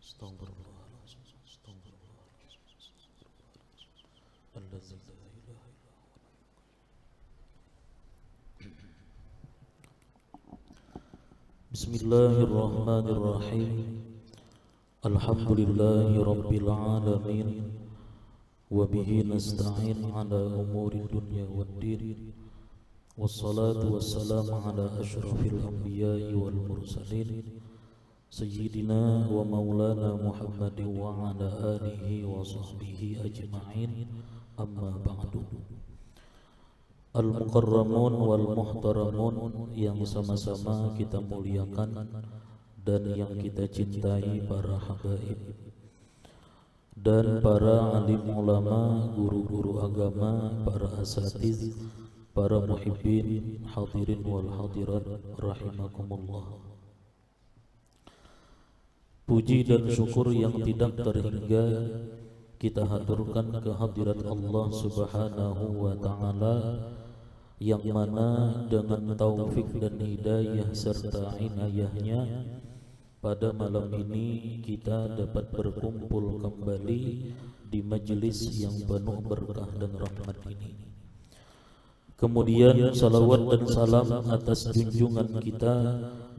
Astaghfirullahaladzim. Astaghfirullahaladzim. Allazi la ilaha illa huwa. Bismillahirrahmanirrahim. Alhamdulillahi rabbil alamin. Wa bihi nasta'in ala umuri dunya waddin. Wassalatu wassalamu ala ashrafil anbiya'i wal mursalin, Sayyidina wa maulana Muhammadin wa ala alihi wa sahbihi ajma'in. Amma ba'du. Al-mukarramun wal muhtaramun, yang sama-sama kita muliakan dan yang kita cintai, para habaib dan para alim ulama, guru-guru agama, para asatiz, para muhibbin, hadirin wal hadirat rahimakumullah. Puji dan syukur yang tidak terhingga kita haturkan ke hadirat Allah Subhanahu wa ta'ala, yang mana dengan taufik dan hidayah serta inayahnya pada malam ini kita dapat berkumpul kembali di majelis yang penuh berkah dan rahmat ini. Kemudian salawat dan salam atas junjungan kita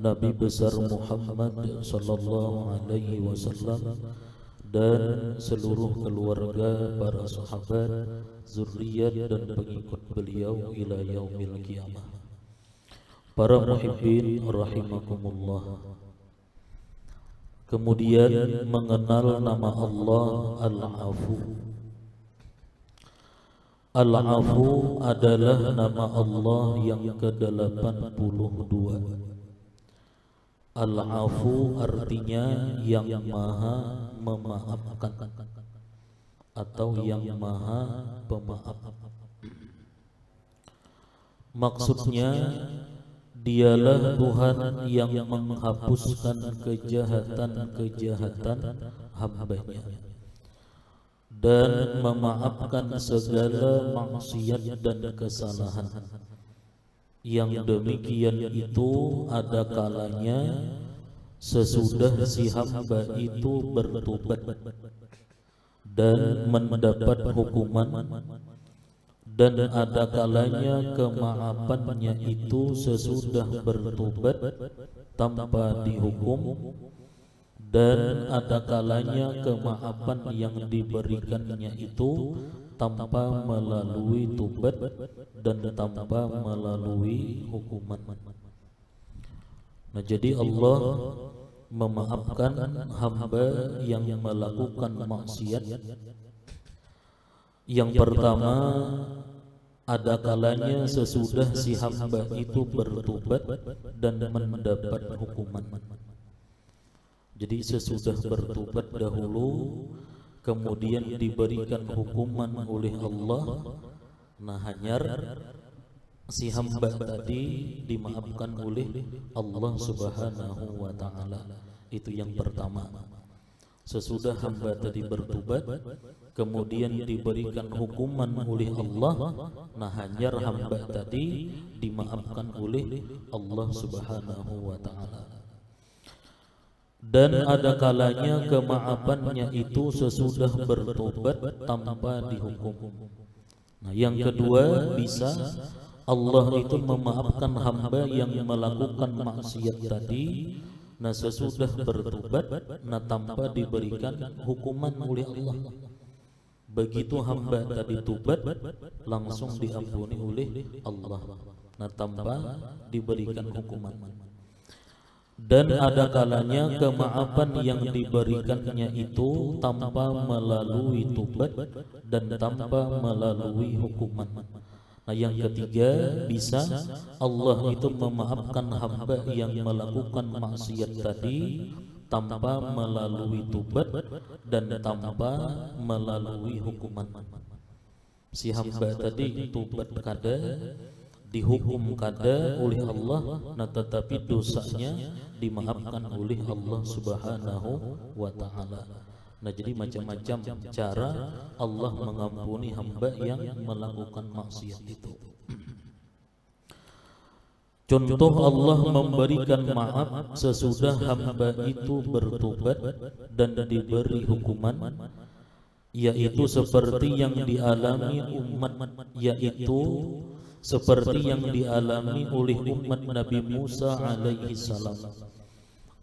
Nabi besar Muhammad sallallahu alaihi wasallam dan seluruh keluarga, para sahabat, zuriat dan pengikut beliau ila yaumil qiyamah. Para muhibbin rahimakumullah. Kemudian mengenal nama Allah Al-Afu. Al-Afu adalah nama Allah yang ke-82. Al-Afu artinya yang maha memaafkan atau yang maha pemaaf. Maksudnya, dialah Tuhan yang menghapuskan kejahatan-kejahatan hamba-Nya dan memaafkan segala maksiat dan kesalahan. Yang demikian itu ada kalanya sesudah si hamba itu bertobat dan mendapat hukuman, dan ada kalanya kemaafannya itu sesudah bertobat tanpa dihukum, dan ada kalanya kemaafan yang diberikannya itu tanpa melalui tobat dan tanpa melalui hukuman. Nah, jadi Allah memaafkan hamba yang melakukan maksiat. Yang pertama, ada kalanya sesudah si hamba itu bertobat dan mendapat hukuman. Jadi sesudah bertobat dahulu, kemudian diberikan hukuman oleh Allah, nah hanyar si hamba tadi dimaafkan oleh Allah Subhanahu wa ta'ala. Itu yang pertama. Sesudah hamba tadi bertobat, kemudian diberikan hukuman oleh Allah, nah hanyar hamba tadi dimaafkan oleh Allah Subhanahu wa ta'ala. Dan ada kalanya kemaafannya itu sesudah bertobat tanpa dihukum. Nah, yang kedua, bisa Allah itu memaafkan hamba yang melakukan maksiat tadi, nah sesudah bertobat, nah tanpa diberikan hukuman oleh Allah. Begitu hamba tadi tobat, langsung diampuni oleh Allah, nah tanpa diberikan hukuman. Dan ada kalanya kemaafan yang diberikannya itu tanpa melalui tobat dan tanpa melalui hukuman. Nah, yang ketiga, bisa Allah itu memaafkan hamba yang melakukan maksiat tadi tanpa melalui tobat dan tanpa melalui hukuman. Si hamba tadi tobat kada, dihukum kada oleh Allah, nah tetapi dosanya dimaafkan oleh Allah Subhanahu wa ta'ala. Nah, jadi macam-macam cara Allah mengampuni hamba yang melakukan maksiat itu. Contoh Allah memberikan maaf sesudah hamba itu bertobat dan diberi hukuman, yaitu seperti yang dialami oleh umat Nabi Musa alaihi salam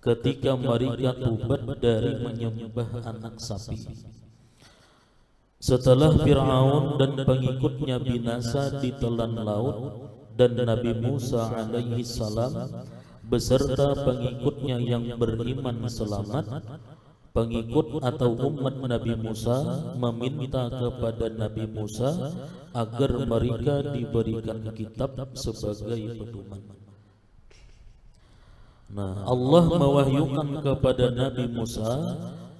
ketika mereka tobat dari menyembah anak sapi. Setelah Fir'aun dan pengikutnya binasa ditelan laut dan Nabi Musa alaihi salam beserta pengikutnya yang beriman selamat, pengikut atau umat Nabi Musa meminta kepada Nabi Musa agar mereka diberikan kitab sebagai pedoman. Nah, Allah mewahyukan kepada Nabi Musa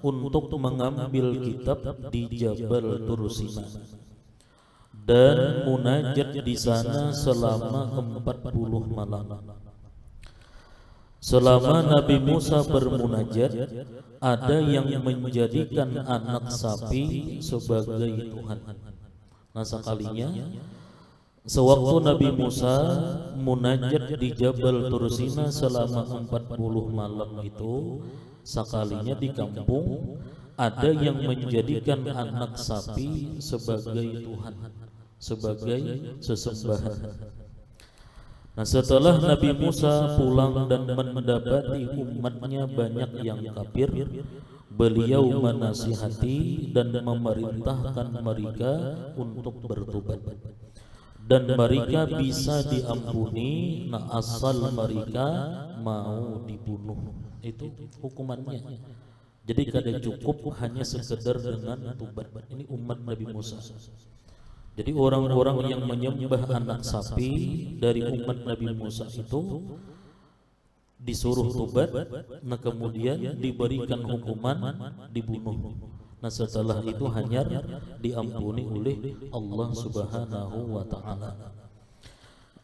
untuk mengambil kitab di Jabal Tur Sina dan munajat di sana selama 40 malam. Selama Nabi Musa bermunajat, ada yang menjadikan anak sapi sebagai Tuhan. Nah, sekalinya sewaktu Nabi Musa munajat di Jabal Tur Sina selama 40 malam itu, sekalinya di kampung ada yang menjadikan anak sapi sebagai Tuhan, sebagai sesembahan. Nah, setelah Nabi Musa pulang dan mendapati umatnya banyak yang kafir, beliau menasihati dan memerintahkan mereka untuk bertobat, dan mereka bisa diampuni. Nah, asal mereka mau dibunuh, itu hukumannya. Jadi kada cukup hanya sekedar dengan tobat. Ini umat Nabi Musa. Jadi orang-orang yang menyembah anak sapi dari umat Nabi Musa itu disuruh tobat, nah kemudian diberikan hukuman dibunuh. Nah, setelah itu hanya diampuni oleh Allah Subhanahu wa Ta'ala.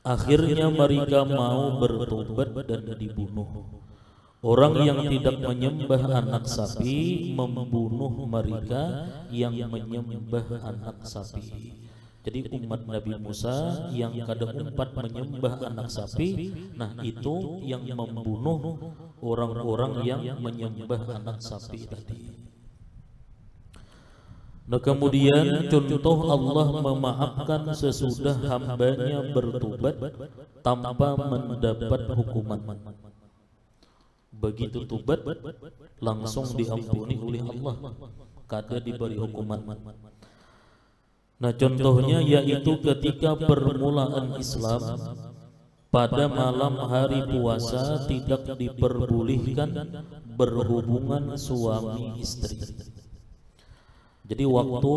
Akhirnya mereka mau bertobat dan dibunuh. Orang yang tidak menyembah anak sapi membunuh mereka yang menyembah anak sapi. Jadi umat Nabi Musa yang kada-umpat menyembah anak sapi, nah itu yang membunuh orang-orang yang menyembah anak sapi tadi. Nah, kemudian contoh Allah memaafkan sesudah hambanya bertobat tanpa mendapat hukuman. Begitu tobat langsung diampuni oleh Allah, kada diberi hukuman. Nah, contohnya yaitu ketika permulaan Islam, pada malam hari puasa tidak diperbolehkan berhubungan suami istri. Jadi waktu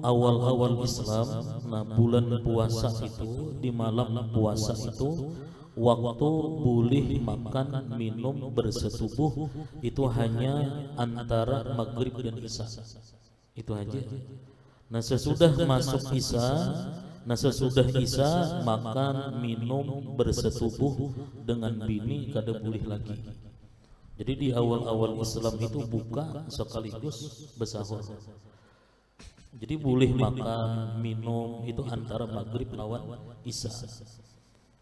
awal-awal Islam, nah bulan puasa itu, di malam puasa itu, waktu boleh makan minum bersetubuh itu hanya antara maghrib dan isya. Itu aja. Nah, sesudah masuk isya, makan minum bersetubuh dengan bini kada boleh lagi. Jadi di awal-awal Islam itu buka sekaligus bersahur. Jadi boleh makan minum itu antara maghrib lawan isya.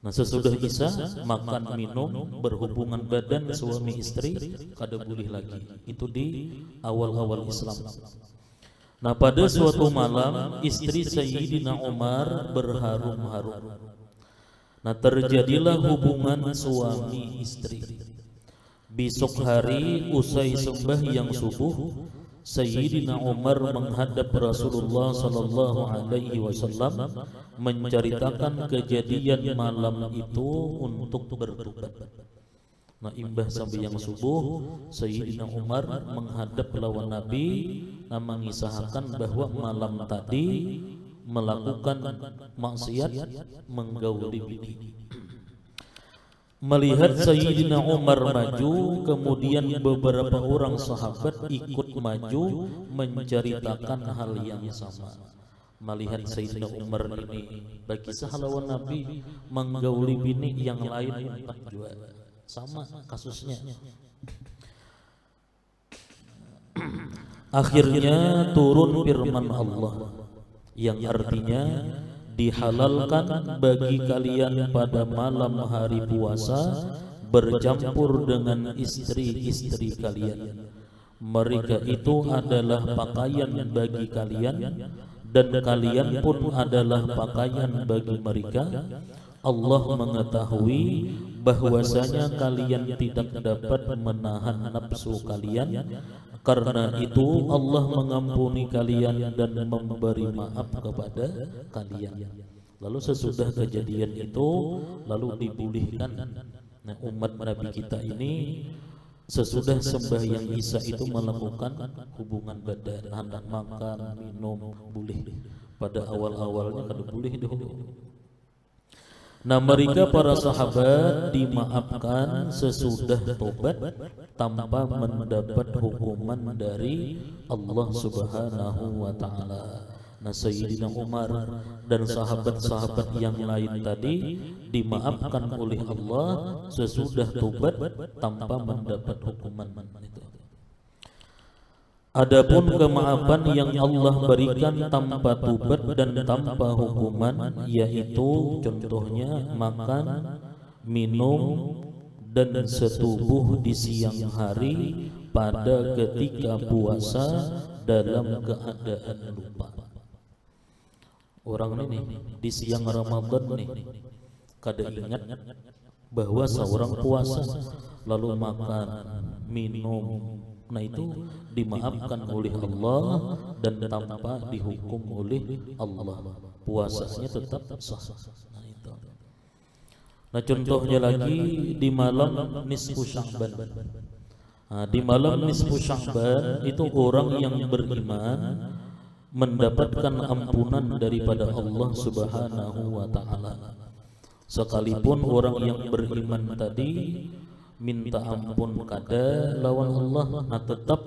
Nah, sesudah isya makan minum berhubungan badan suami istri kada boleh lagi. Itu di awal-awal Islam. Nah, pada suatu malam istri Sayyidina Umar berharum-harum. Nah, terjadilah hubungan suami istri. Besok hari usai sembahyang subuh, Sayyidina Umar menghadap Rasulullah sallallahu alaihi wasallam menceritakan kejadian malam itu untuk bertobat. Nah, imbah sembahyang subuh, Sayyidina Umar menghadap lawan Nabi, mengisahkan bahwa malam tadi melakukan maksiat, menggauli bini. Melihat Sayyidina Umar maju, kemudian beberapa orang sahabat ikut maju menceritakan hal yang sama. Melihat Sayyidina Umar ini bagi sahlawan Nabi menggauli bini yang lain empat juga. Sama kasusnya. Akhirnya turun firman Allah yang artinya dihalalkan bagi kalian pada malam hari puasa bercampur dengan istri-istri kalian. Mereka itu adalah pakaian bagi kalian dan kalian pun adalah pakaian bagi mereka. Allah mengetahui bahwasanya kalian tidak dapat menahan nafsu kalian. Karena itu Allah mengampuni kalian dan memberi maaf kepada kalian. Lalu sesudah kejadian itu lalu dipulihkan. Nah, umat Nabi kita ini sesudah sembahyang Isya itu melakukan hubungan badan, hendak makan, minum, boleh. Pada awal-awalnya kada boleh dahulu. Nah, mereka para sahabat dimaafkan sesudah tobat tanpa mendapat hukuman dari Allah Subhanahu wa taala. Nah, Sayyidina Umar dan sahabat-sahabat yang lain tadi dimaafkan oleh Allah sesudah tobat tanpa mendapat hukuman itu. Adapun kemaafan yang Allah berikan tanpa tobat dan tanpa hukuman, yaitu contohnya makan, minum, dan setubuh di siang hari pada ketika puasa dalam keadaan lupa. Orang ini di siang Ramadan nih kada ingat bahwa seorang puasa lalu makan, minum. Nah, itu dimaafkan oleh Allah dan tanpa dihukum oleh Allah. Puasanya tetap sah. Nah, itu. Nah, contohnya lagi di malam nisfu Sya'ban. Nah, di malam nisfu Sya'ban itu orang yang beriman mendapatkan ampunan daripada Allah Subhanahu wa taala. Sekalipun orang yang beriman tadi minta ampun kada lawan Allah, nah tetap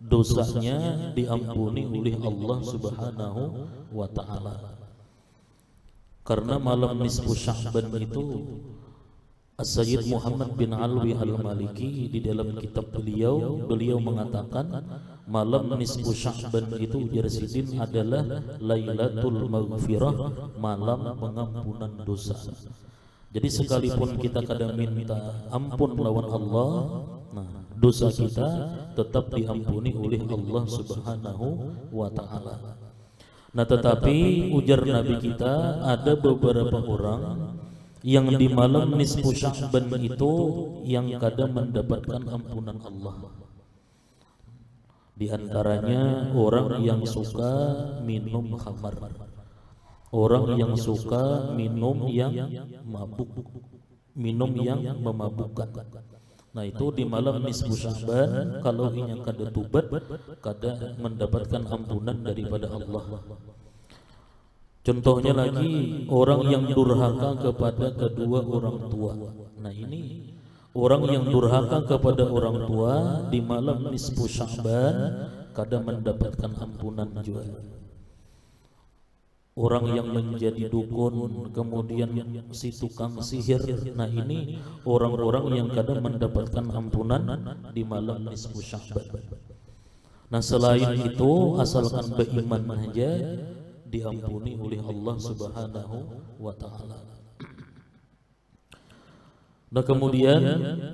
dosanya diampuni oleh Allah Subhanahu wa taala. Karena malam nisfu Sya'ban itu As-Sayyid Muhammad bin Alwi Al-Maliki di dalam kitab beliau mengatakan malam nisfu Sya'ban itu Jarsidin adalah Lailatul Maghfirah, malam pengampunan dosa. Jadi sekalipun kita kadang minta ampun lawan Allah, nah dosa kita tetap diampuni oleh Allah Subhanahu wa taala. Nah, tetapi ujar Nabi kita ada beberapa orang yang di malam nisfu Sya'ban itu yang kadang mendapatkan ampunan Allah. Di antaranya orang yang suka minum khamar, orang yang suka minum yang mabuk, minum yang memabukkan. Nah, itu di malam nisfu Sya'ban kalau inya kada tubat kada mendapatkan ampunan daripada Allah. Contohnya lagi orang yang durhaka kepada kedua orang tua. Nah, ini orang yang durhaka kepada orang tua di malam nisfu Sya'ban kada mendapatkan ampunan juga. Orang yang menjadi dukun, kemudian si tukang sihir. Nah, ini orang-orang yang kadang mendapatkan ampunan di malam nisfu Sya'ban. Nah, selain itu asalkan beriman saja diampuni oleh Allah Subhanahu wa taala. Nah, kemudian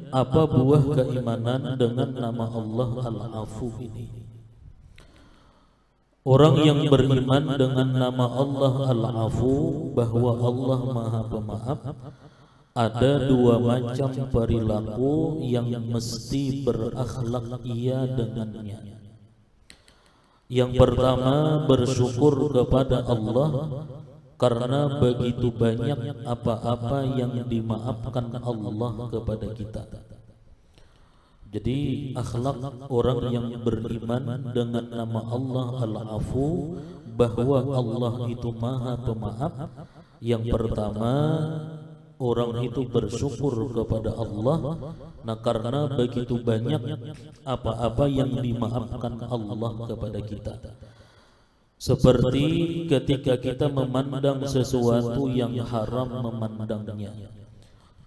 apa buah keimanan dengan nama Allah Al-Afu ini? Orang yang beriman dengan nama Allah Al-Afu, bahwa Allah Maha Pemaaf, ada dua macam perilaku yang mesti berakhlak ia dengannya. Yang pertama, bersyukur kepada Allah karena begitu banyak apa-apa yang dimaafkan Allah kepada kita. Jadi akhlak orang yang beriman dengan nama Allah Al-Afu, bahwa Allah itu Maha Pemaaf. Yang pertama, orang itu bersyukur kepada Allah. Nah, karena begitu banyak apa-apa yang dimaafkan Allah kepada kita. Seperti ketika kita memandang sesuatu yang haram memandangnya,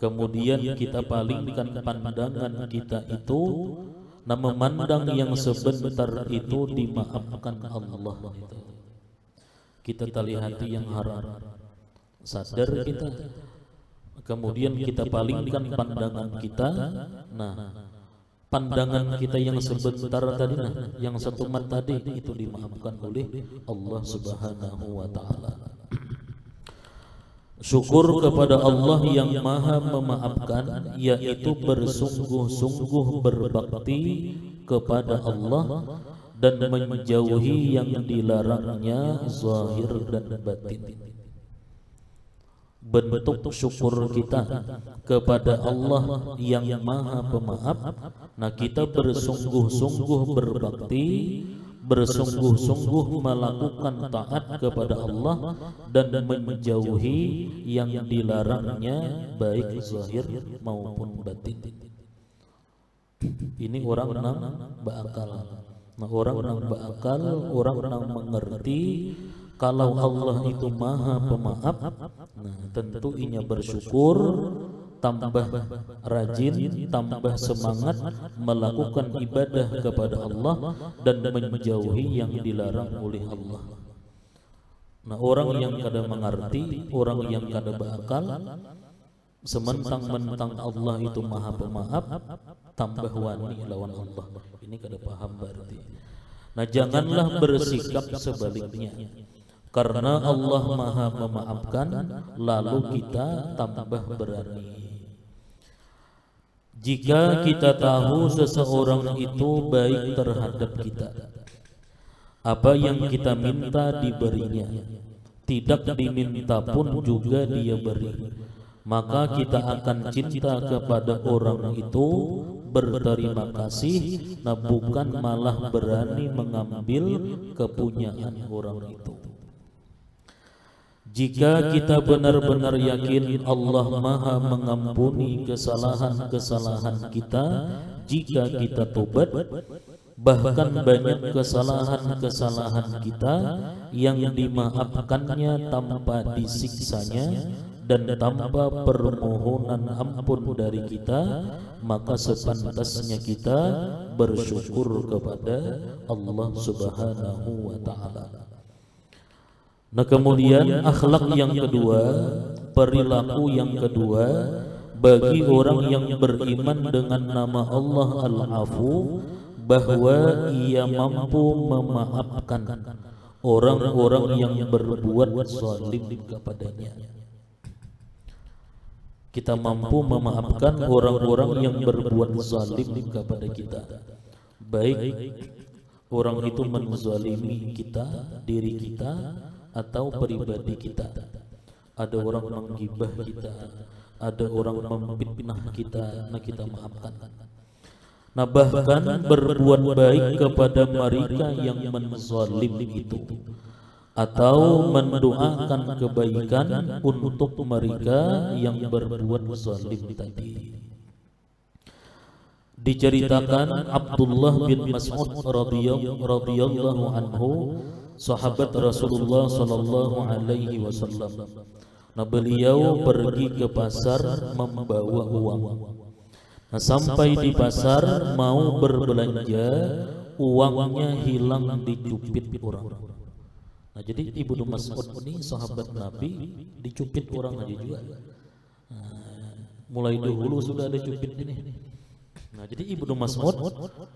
kemudian kita palingkan pandangan kita itu, nah memandang yang sebentar itu dimaafkan Allah. kita talihati yang haram, sadar kita, kemudian kita palingkan pandangan kita. Nah, pandangan kita yang sebentar tadi, yang satu mata tadi, itu dimaafkan oleh Allah Subhanahu wa Ta'ala. Syukur kepada Allah yang Maha Memaafkan, yaitu bersungguh-sungguh berbakti kepada Allah dan menjauhi yang dilarangnya zahir dan batin. Bentuk syukur kita kepada Allah yang Maha Pemaaf, nah kita bersungguh-sungguh berbakti, bersungguh-sungguh melakukan taat kepada Allah dan menjauhi yang dilarangnya baik zahir maupun batin. Ini orang nang beakal. Nah, orang nang beakal, orang nang mengerti kalau Allah itu Maha Pemaaf. Nah, tentu inya bersyukur, tambah rajin, tambah semangat melakukan ibadah kepada Allah dan menjauhi yang dilarang oleh Allah. Nah, orang yang kada mengerti, orang yang kada berakal, sementang-mentang Allah itu Maha Pemaaf, tambah wani lawan Allah. Ini kada paham berarti. Nah, janganlah bersikap sebaliknya. Karena Allah Maha Memaafkan, lalu kita tambah berani. Jika kita tahu seseorang itu baik terhadap kita, apa yang kita minta diberinya, tidak diminta pun juga dia beri, maka kita akan cinta kepada orang itu, berterima kasih, nah bukan malah berani mengambil kepunyaan orang itu. Jika kita benar-benar yakin Allah Maha mengampuni kesalahan-kesalahan kita jika kita tobat, bahkan banyak kesalahan-kesalahan kita yang dimaafkannya tanpa disiksanya dan tanpa permohonan ampun dari kita, maka sepantasnya kita bersyukur kepada Allah Subhanahu wa Ta'ala. Nah, kemudian akhlak yang kedua, perilaku yang kedua bagi orang yang beriman dengan nama Allah Al-Afu, bahwa ia mampu memaafkan orang-orang yang berbuat zalim kepadanya. Kita mampu memaafkan orang-orang yang berbuat zalim kepada kita, baik orang itu menzalimi kita, diri kita, atau pribadi kita. Ada orang menggibah kita, ada orang memfitnah kita, nah kita maafkan. Nah, bahkan berbuat baik kepada mereka yang menzalim itu, atau mendoakan kebaikan untuk mereka yang berbuat zalim tadi. Diceritakan Abdullah bin Mas'ud radhiyallahu anhu, sahabat Rasulullah sallallahu alaihi wasallam. Nah, beliau pergi ke pasar membawa uang. Nah, sampai di pasar mau berbelanja, uangnya hilang dicupit orang. Nah, jadi Ibnu Mas'ud ini sahabat Nabi, dicupit orang aja juga. Nah, mulai dahulu sudah ada cupit ini. Nah, jadi Ibnu Mas'ud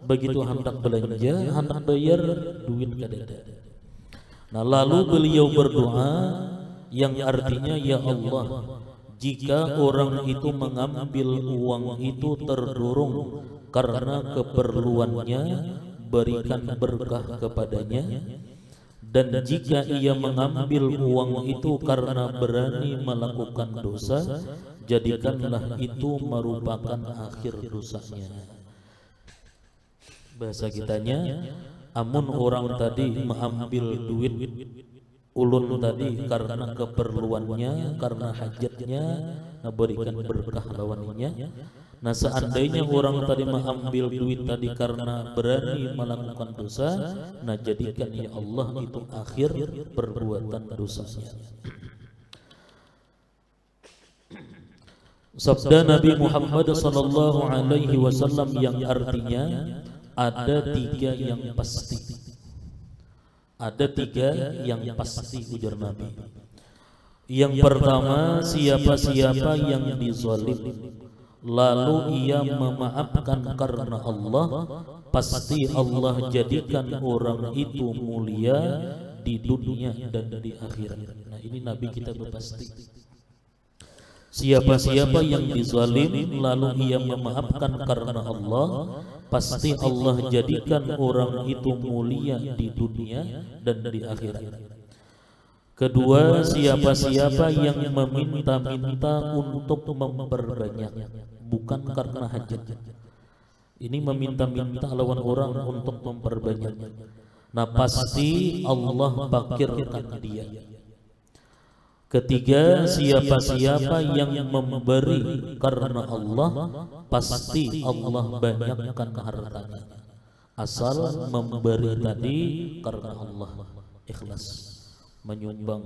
begitu hendak belanja, hendak bayar, duit kada ada. Nah, lalu beliau berdoa yang artinya, ya Allah, jika orang itu mengambil uang itu terdorong karena keperluannya, berikan berkah kepadanya. Dan jika ia mengambil uang itu karena berani melakukan dosa, jadikanlah itu merupakan akhir dosanya. Bahasa kitanya, amun orang tadi mengambil duit ulun tadi karena keperluannya, karena hajatnya, nah berikan berkah lawannya. Nah, seandainya orang tadi mengambil duit tadi karena berani melakukan dosa, nah jadikan ya Allah itu akhir perbuatan dosanya. Sabda Nabi Muhammad sallallahu alaihi wasallam yang artinya, ada tiga yang pasti. Ada 3 yang pasti ujar Nabi. Yang pertama, siapa-siapa yang dizalim lalu ia memaafkan karena Allah, pasti Allah jadikan orang itu mulia di dunia dan di akhirat. Nah, ini Nabi kita berpasti. Siapa-siapa yang dizalim lalu ia memaafkan karena Allah, pasti Allah jadikan orang itu mulia di dunia dan di akhirat. Kedua, siapa-siapa yang meminta-minta untuk memperbanyak, bukan karena hajat. Ini meminta-minta lawan orang untuk memperbanyak. Nah, pasti Allah pakirkan dia. Ketiga, siapa-siapa yang memberi karena Allah, pasti Allah banyakkan hartanya. Asal memberi tadi karena Allah, ikhlas. Menyumbang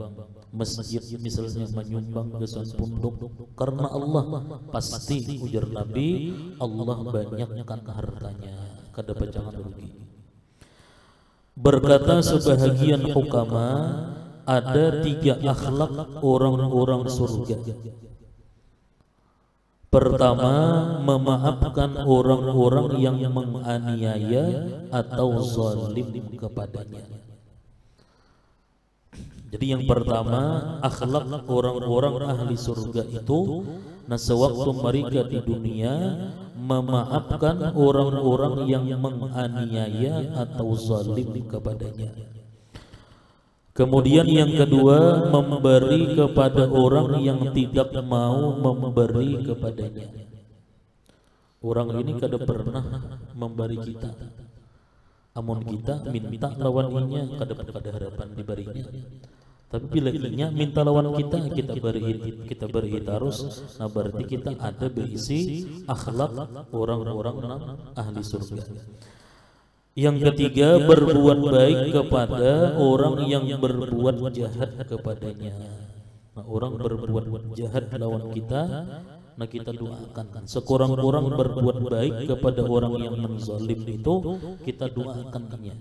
masjid misalnya, menyumbang gesan punduk karena Allah, pasti ujar Nabi Allah banyakkan hartanya, kada jangan rugi. Berkata sebahagian hukama, ada 3 akhlak orang-orang surga. Pertama, memaafkan orang-orang yang menganiaya atau zalim kepadanya. Jadi yang pertama, akhlak orang-orang ahli surga itu, nah sewaktu mereka di dunia memaafkan orang-orang yang menganiaya atau zalim kepadanya. Kemudian yang kedua, memberi kepada orang yang tidak mau memberi kepadanya. Orang ini kada pernah memberi kita, amun kita minta lawannya kada harapan diberinya. Tapi bila inya minta lawan kita beri terus, nah berarti kita ada berisi akhlak orang-orang ahli surga. Yang ketiga, berbuat baik kepada orang yang berbuat jahat kepadanya. Nah, orang berbuat jahat lawan kita, nah kita doakan. Sekurang-kurang berbuat baik kepada orang yang menzalim itu, kita doakannya.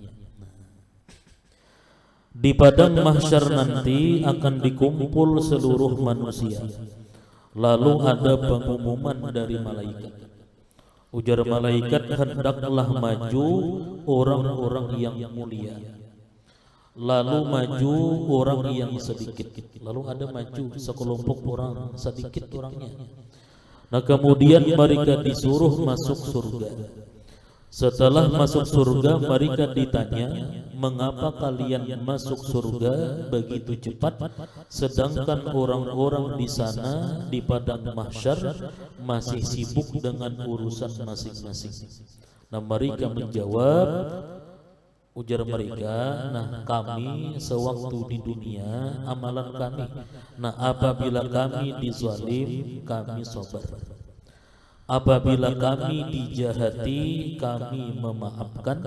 Di padang mahsyar nanti akan dikumpul seluruh manusia. Lalu ada pengumuman dari malaikat. Ujar malaikat, hendaklah maju orang-orang yang mulia. Lalu maju orang yang sedikit. Lalu ada maju sekelompok orang, sedikit orangnya. Nah kemudian mereka disuruh masuk surga. Setelah masuk surga, mereka ditanya, mengapa kalian masuk surga begitu cepat, sedangkan orang-orang di sana di padang mahsyar masih sibuk dengan urusan masing-masing. Nah mereka menjawab, ujar mereka, nah kami sewaktu di dunia amalan kami, nah apabila kami dizalim kami sabar. Apabila kami dijahati, kami memaafkan,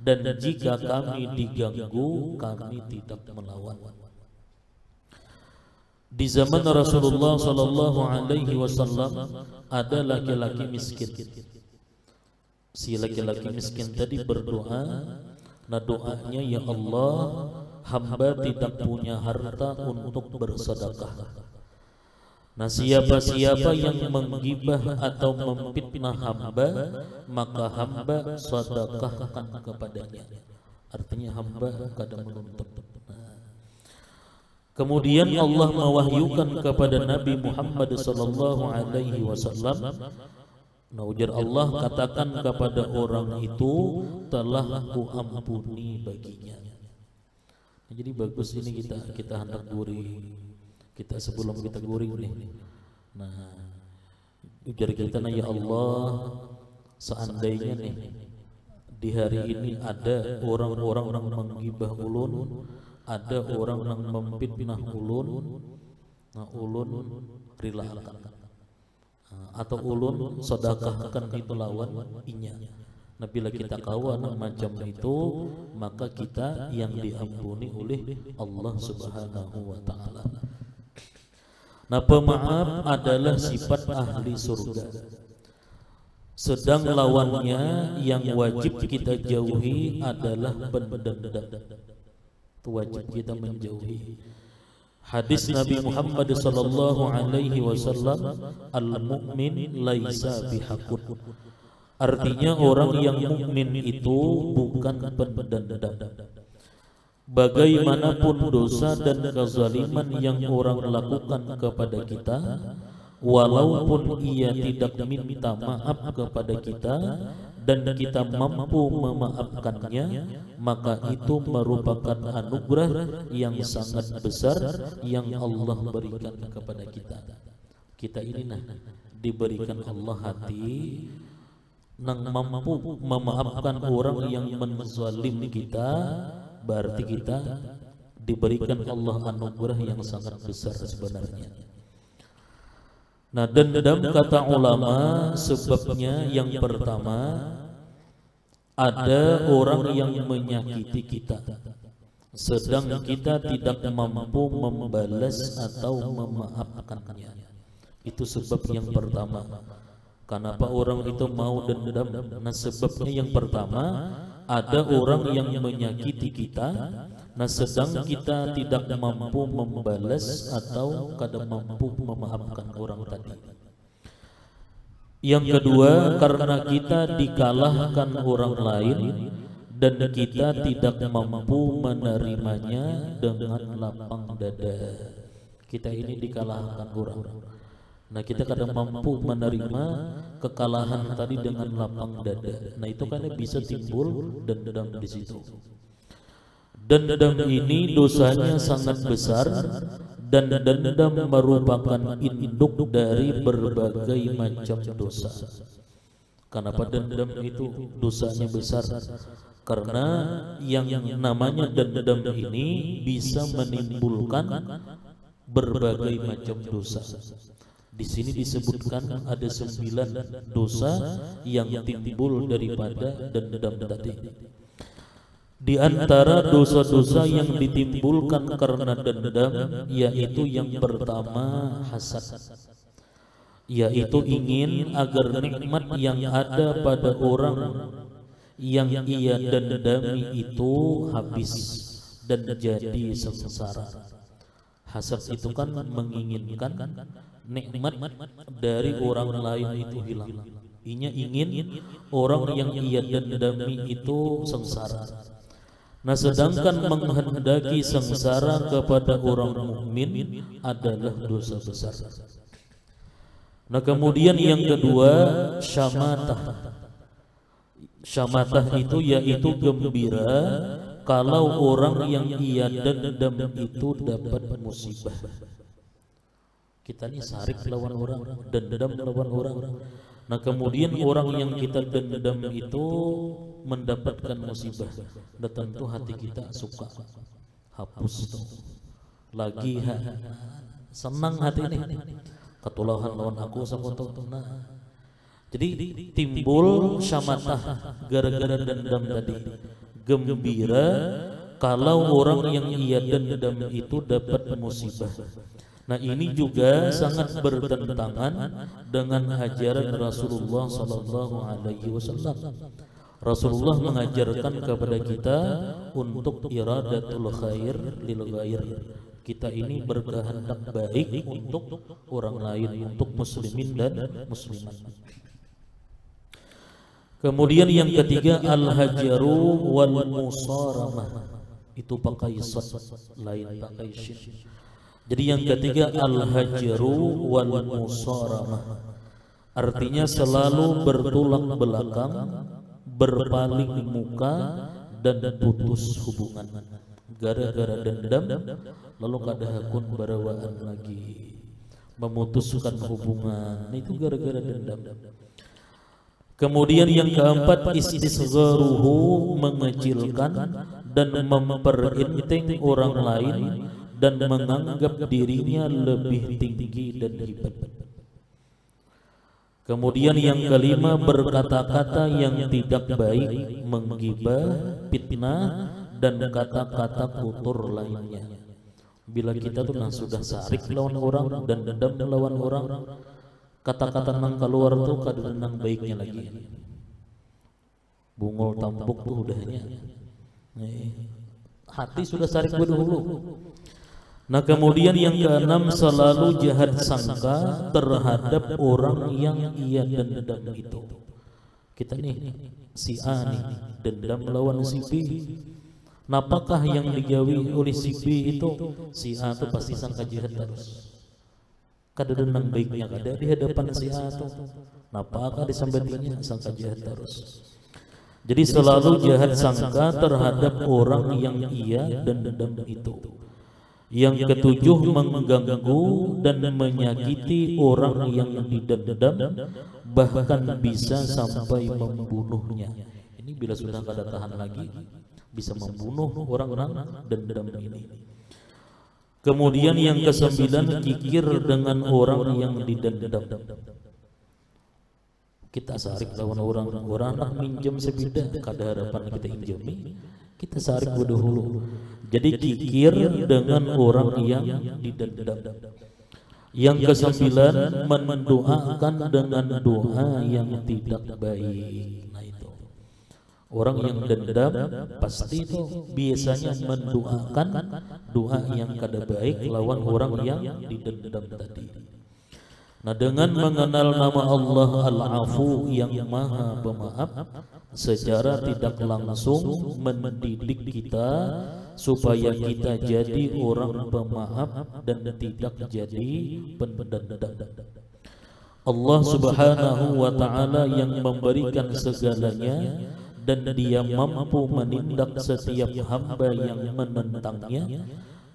dan jika kami diganggu, kami tidak melawan. Di zaman Rasulullah Sallallahu Alaihi Wasallam ada laki-laki miskin. Si laki-laki miskin tadi berdoa, nah doanya, ya Allah, hamba tidak punya harta untuk bersedekah. Nah siapa-siapa yang menggibah atau memfitnah hamba, maka hamba sedekahkan kepadanya. Artinya hamba kadang menuntut. Kemudian Allah mewahyukan kepada Nabi Muhammad sallallahu alaihi wasallam, nah ujar Allah, katakan kepada orang itu, telah ku ampuni baginya. Nah, jadi bagus ini kita hendak gurih. Kita sebelum kita guring nih, nah ujar kita, nah ya Allah, seandainya nih di hari ini ada orang-orang yang menggibah ulun, ada orang yang memfitnah ulun, nah ulun rilakan, atau ulun sedekahkan itu lawan inya. Nah bila kita kawan macam itu, maka kita yang diampuni oleh Allah Subhanahu wa Ta'ala. Nah pemaaf adalah sifat ahli surga. Sedang lawannya yang wajib kita jauhi adalah pendendam. itu wajib kita menjauhi. Hadis Nabi Muhammad sallallahu alaihi wasallam, al-mu'min laisa bihaqud. Artinya orang yang mukmin itu bukan pendendam. Bagaimanapun dosa dan kezaliman yang orang lakukan kepada kita, walaupun ia tidak minta maaf kepada kita dan kita mampu memaafkannya, maka itu merupakan anugerah yang sangat besar yang Allah berikan kepada kita. Kita ini diberikan Allah hati nang mampu memaafkan orang yang menzalim kita, berarti kita diberikan Allah anugerah yang sangat besar sebenarnya. Nah, dendam kata ulama sebabnya yang pertama, ada orang yang menyakiti kita, sedang kita tidak mampu membalas atau memaafkannya. Itu sebab yang pertama. Kenapa orang itu mau dendam? Nah, sebabnya yang pertama, ada orang yang menyakiti kita, nah sedang kita tidak mampu membalas atau kada mampu memaafkan orang tadi. Yang kedua, karena kita dikalahkan orang lain dan kita tidak mampu menerimanya dengan lapang dada. Kita ini dikalahkan orang. Nah, kita kadang mampu menerima kekalahan tadi dengan lapang dada. Nah, itu kan bisa timbul dendam di situ. Dendam ini dosanya sangat besar dan dendam merupakan induk dari berbagai macam dosa. Kenapa dendam itu dosanya besar? Karena yang namanya dendam ini bisa menimbulkan berbagai macam dosa. Di sini disebutkan ada 9 dosa yang timbul daripada dendam tadi. Di antara dosa-dosa yang ditimbulkan karena dendam, yaitu yang pertama hasad, yaitu ingin agar nikmat yang ada pada orang yang ia dendami itu habis dan jadi sengsara. Hasad itu kan menginginkan nikmat dari orang lain itu hilang. Inya ingin orang yang ia dendami itu sengsara. Nah, sedangkan menghendaki sengsara kepada orang mukmin adalah dosa besar. Nah, kemudian yang kedua, syamatah. Syamatah itu yaitu gembira kalau orang yang ia dendam itu dapat musibah. Kita ini sarik lawan orang, dendam lawan orang. Nah, kemudian orang yang kita dendam itu mendapatkan musibah. Dan tentu hati kita suka hapus itu. Lagi senang hati ini. Ketulahan lawan aku sakoto. Nah, jadi timbul syamatah gara-gara dendam tadi. Gembira kalau orang yang ia dendam itu dapat musibah. Nah, ini juga sangat bertentangan dengan ajaran Rasulullah sallallahu alaihi wasallam. Rasulullah mengajarkan kepada kita untuk iradatul khair lil ghair. Kita ini berkehendak baik untuk orang lain, untuk muslimin dan muslimat. Kemudian yang ketiga, al-hajaru wal musaramah. Itu pakai sad, lain pakai shin. Jadi yang ketiga, al-hajaru wal musaramah. Artinya selalu bertolak belakang, berpaling muka dan putus hubungan. Gara-gara dendam lalu kada hakun barawaan lagi, memutuskan hubungan. Itu gara-gara dendam. Kemudian yang keempat, istisgharuhu, mengecilkan dan memperinting orang lain dan menganggap dirinya lebih tinggi dan hebat. Kemudian yang kelima, berkata-kata yang tidak baik, menggibah, fitnah dan kata-kata kotor lainnya. Bila kita tuh sudah sarik lawan orang dan dendam lawan orang, kata-kata nang keluar tuh kada nang baiknya lagi. Bungol tampuk tuh udahnya. hati sudah sarik berdahulu. Nah kemudian yang keenam, selalu jahat sangka terhadap orang yang ia dendam itu. Kita nih si A nih dendam melawan si B. Apakah yang dijauhi oleh si B itu si A itu pasti sangka jahat terus. Kada denang baiknya kada di hadapan si A itu. Apakah disambatinya sangka jahat terus. Jadi selalu jahat sangka terhadap orang yang ia dendam itu. Yang ketujuh, mengganggu dan menyakiti orang yang didendam, bahkan bisa sampai membunuhnya. Ini bila sudah kada tahan lagi, bisa membunuh orang-orang dendam ini. Kemudian yang kesembilan, kikir dengan orang yang didendam. Kita sarik lawan orang minjem sebida, kada harapan kita injami, kita sarik berdahulu. Jadi kikir dengan orang yang didendam. Yang kesembilan, mendoakan dengan doa yang tidak baik. Nah itu orang yang dendam pasti itu biasanya mendoakan doa yang kada baik lawan orang yang didendam tadi. Nah dengan mengenal nama Allah Al-Afu yang Maha Pemaaf, secara tidak langsung mendidik kita supaya kita jadi orang pemaaf dan tidak jadi pendendam. Allah Subhanahu wa Ta'ala yang memberikan segalanya dan Dia mampu menindak setiap hamba yang menentangnya.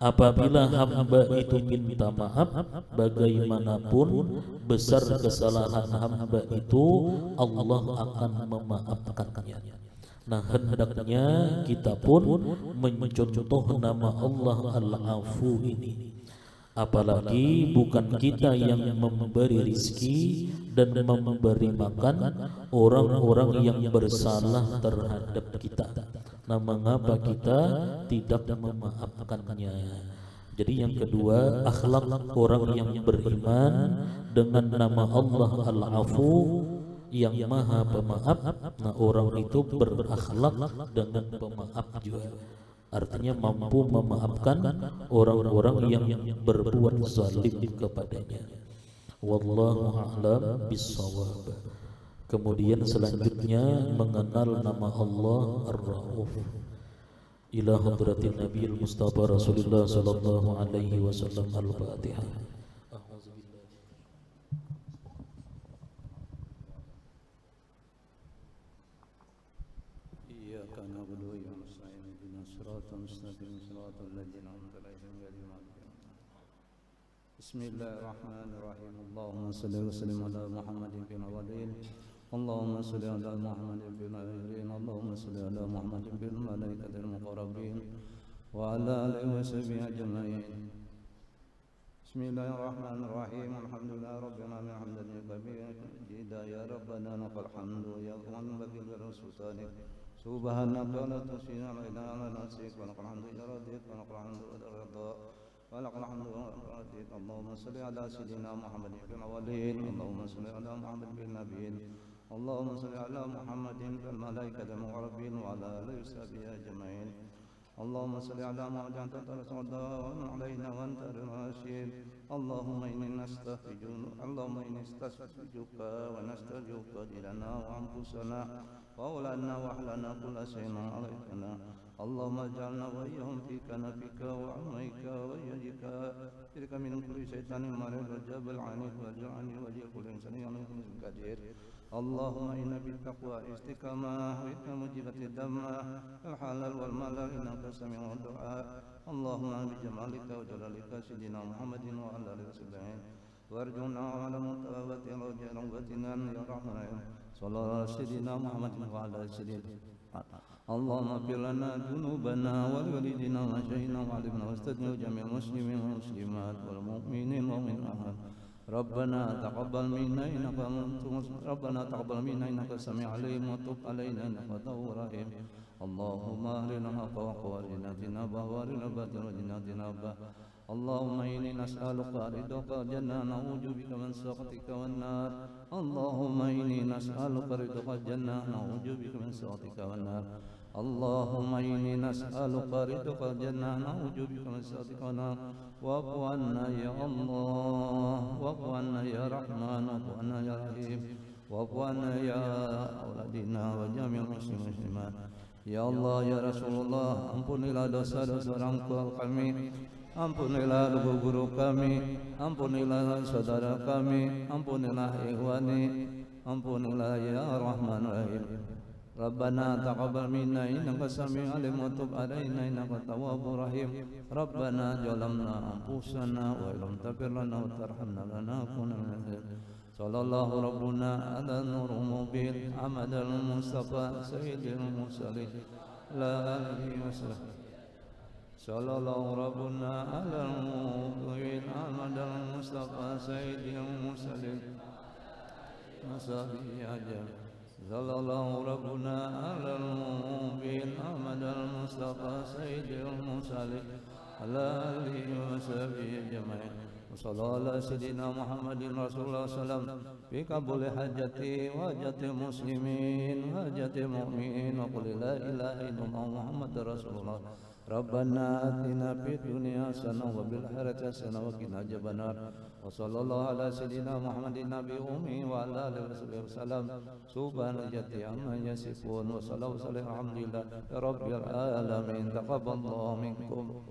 Apabila hamba itu minta maaf, bagaimanapun besar kesalahan hamba itu, Allah akan memaafkannya. Nah hendaknya kita pun mencontoh nama Allah Al-Afu ini. Apalagi bukan kita yang memberi rizki dan memberi makan orang-orang yang bersalah terhadap kita. Nah mengapa kita tidak memaafkannya? Jadi yang kedua, akhlak orang yang beriman dengan nama Allah Al-Afu yang Maha Pemaaf. Nah orang itu berakhlak dengan pemaaf juga. Artinya mampu memaafkan orang-orang yang berbuat zalim kepadanya. Wallahu a'lam bissawab. Kemudian selanjutnya mengenal nama Allah Ar-Rauf. Ila hadratin Nabi Mustafa Rasulullah sallallahu alaihi wasallam. Al-Fatihah. Iyyaka na'budu wa iyyaka nasta'in ihdinas siratal mustaqim siratal ladzina an'amta 'alaihim ghairil maghdubi 'alaihim. Bismillahirrahmanirrahim. Allahumma shalli wa sallim ala Muhammadin fil awwalin. Allahumma salli ala Muhammadin fil akhirin. Allahumma salli ala Muhammadin fil malaikatil muqarrabin wa ala alihi wa sahbihi ajma'in. Bismillahirrahmanirrahim. Alhamdulillahi rabbil alamin hamdan yaqbilu ya rabbana lakal hamdu ya man baghil sultanik subhanaka la tusina la ilaha illa anta wa lakal hamdu ya radit wa lakal hamdu ya radha wa lakal hamdu ya radit. Allahumma salli ala sayyidina Muhammadin fil awwalin. Allahumma salli ala Muhammadin fil nabiyyin. Allahumma salli ala Muhammadin fil malaikatil muqarrabin wa ala alihi wa sahbihi ajma'in. Allahumma salli ala Muhammadin wa alaina wa anta ar-rasyid. Allahumma inni nastaghfiruka wa nastaghfiruka ilana wa anfusana wa ulana wa ahlana kulla shay'in alaikana. Allahumma ij'alna wa iyyahum fi kanafika wa amaika wa yajika tilka min kulli syaitanir marid wa jabal anif wa ja'ani wa kulli insanin qadir. Allahumma inna bittaqwa istiqamah wa inna mujibatid damma al-halal wal malal innaka sami'ud du'a. Allahumma bi jamalika wa jalalika sayyidina Muhammadin wa ala alihi wasallam warjuna ala mutawati rajatina ya rahman sallallahu sayyidina Muhammadin wa ala sayyidina. Allahumma fir lana dhunubana wa walidina wa shaykina wa alimna wastadna jami'al muslimin wal muslimat wal mu'minin wa mu'minat. Rabbana taqabbal minna innaka sami'ul 'alim wa tub 'alaina innaka tawwabur rahim. Allahumma arina haqqa wa qawlina tinaba wa arina batila tinaba. Allahumma inni nas'aluka ridhaka jannah na'udzu bika min sakhatika wan nar. Allahumma inni nas'aluka ridhaka jannah na'udzu bika min sakhatika wan nar. اللهم إني نسألك رزق الجنة نعوذ بك من سخطك والنار واعف عنا يا الله واعف عنا يا رحمن واعف عنا يا رحيم واعف عنا يا أولادنا وجميع المسلمين Ya Allah, ya Rasulullah, ampunilah dosa-dosa orang tua kami, ampunilah guru kami, ampunilah saudara kami, ampunilah ikhwani, ampunilah ya Rahman Rahim. Rabbana taqabbal minna innaka sami'ul alim wa tub alaina innaka tawwabur rahim. Rabbana zalamna anfusana wa illam taghfir lana wa tarhamna lanakunanna minal khasirin. Sallallahu rabbuna ala nurul mubin amadal mustafa sayyidil mursalin la alihi wasallam. Sallallahu rabbuna ala mubin amadal mustafa sayyidil mursalin masabi ajal. Sallallahu rabbuna ala mubin amadal mustafa sayyidil mursalin la alihi wasallam jama'a. Sallallahu Sayyidina Muhammadin Rasulullah Sallam fi kabuli hajati wa hajati muslimin wa hajati mu'min wa qul la ilaha illallah Muhammad Rasulullah. Rabbana atina fid dunya hasanah wa bil akhirati hasanah wa qina adzabannar. Wa sallallahu ala sayyidina Muhammadin nabi ummi wa ala alihi wasallam. Subhanallati amma yasifun wa sallallahu alhamdulillah rabbil alamin. Taqabbalallahu minkum